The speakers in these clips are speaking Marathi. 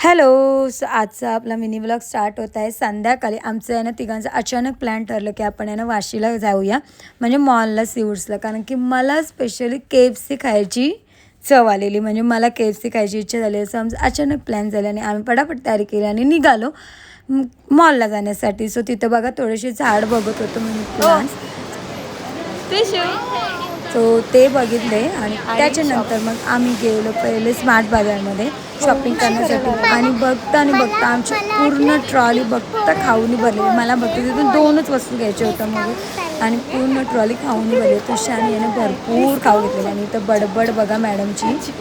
हॅलो. सो आजचा आपला मिनी व्लॉग स्टार्ट होत आहे संध्याकाळी. आमचं आहे ना तिघांचं अचानक प्लॅन ठरलं की आपण आहे ना वाशीला जाऊया, म्हणजे मॉलला सीवूड्सला. कारण की मला स्पेशली KFC खायची चव आलेली, म्हणजे मला KFC खायची इच्छा झाली. असं आमचं अचानक प्लॅन झालं आणि आम्ही पटापट तयारी केली आणि निघालो मॉलला जाण्यासाठी. सो तिथं बघा थोडेसे झाड बघत होतो म्हणजे प्लांट्स. सो ते बघितले आणि त्याच्यानंतर मग आम्ही गेलो पहिले स्मार्ट बाजारमध्ये शॉपिंग करण्यासाठी. आणि बघता आमची पूर्ण ट्रॉली बघता खाऊनी भरलेली. मला बघता तिथून 2च वस्तू घ्यायच्या होत्या मग, आणि पूर्ण ट्रॉली खाऊनी भरली. तुषाने याने भरपूर खाऊ घेतलेली. आणि इथं बडबड बघा मॅडमची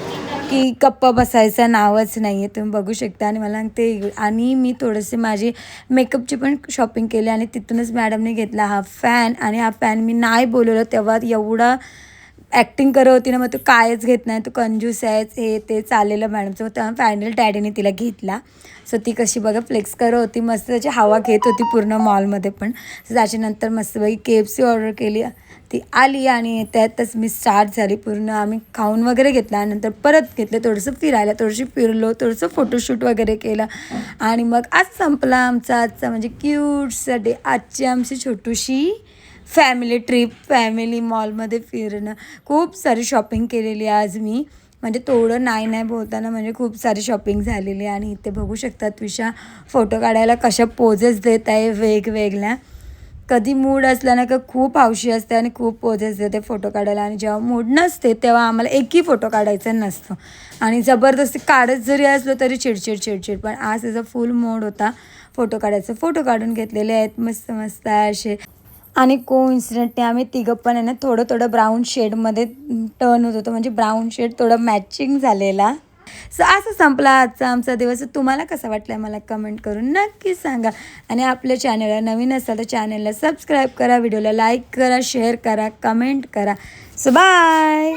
की गप्पा बसायचं नावच नाही आहे, तुम्ही बघू शकता. आणि मला ते आणि मी थोडेसे माझी मेकअपची पण शॉपिंग केली. आणि तिथूनच मॅडमने घेतला हा फॅन. आणि हा फॅन मी नाही बोलवलं तेव्हा एवढा ॲक्टिंग करत होती ना, मग तो कायच घेत नाही, तो कंजूस आहेच हे ते चाललेलं मॅडमचं. तेव्हा फायनल डॅडीने तिला घेतला. सो ती कशी बघा फ्लेक्स करत होती, मस्त त्याची हवा घेत होती पूर्ण मॉलमध्ये पण. सो त्याच्यानंतर मस्तपैकी KFC ऑर्डर केली, ती आली आणि त्यातच मी स्टार्ट झाली पूर्ण. आम्ही खाऊन वगैरे घेतला आणि नंतर परत घेतलं, थोडंसं फिरायला, थोडंसं फिरलो, थोडंसं फोटोशूट वगैरे केलं. आणि मग आज संपला आजचा म्हणजे क्यूटचा डे. आजची आमची छोटीशी फॅमिली ट्रिप, फॅमिली मॉलमध्ये फिरणं. खूप सारी शॉपिंग केलेली आज मी, म्हणजे थोडं नाही बोलताना म्हणजे खूप सारी शॉपिंग झालेली. आणि इथे बघू शकता तुषा फोटो काढायला कशा पोजेस देत आहे वेगवेगळ्या. कधी मूड असला ना का खूप हौशी असते आणि खूप पोजेस देते फोटो काढायला. आणि जेव्हा मूड नसते तेव्हा आम्हाला एकही फोटो काढायचा नसतो, आणि जबरदस्ती काढत जरी असलो तरी चिडचिड. पण आज त्याचा फुल मूड होता फोटो काढायचा. फोटो काढून घेतलेले आहेत मस्त मस्त असे. आणि कोइन्सिडेंटली आम्ही तिघं पण आहे ना थोडं ब्राऊन शेडमध्ये टर्न होत होतो, म्हणजे ब्राऊन शेड थोडं मॅचिंग झालेला. सो असं संपला आजचा आमचा दिवस. तुम्हाला कसं वाटलं मला कमेंट करून नक्की सांगा. आणि आपल्या चॅनलला नवीन असाल तर चॅनलला सबस्क्राईब करा, व्हिडिओला लाईक करा, शेअर करा, कमेंट करा. So bye.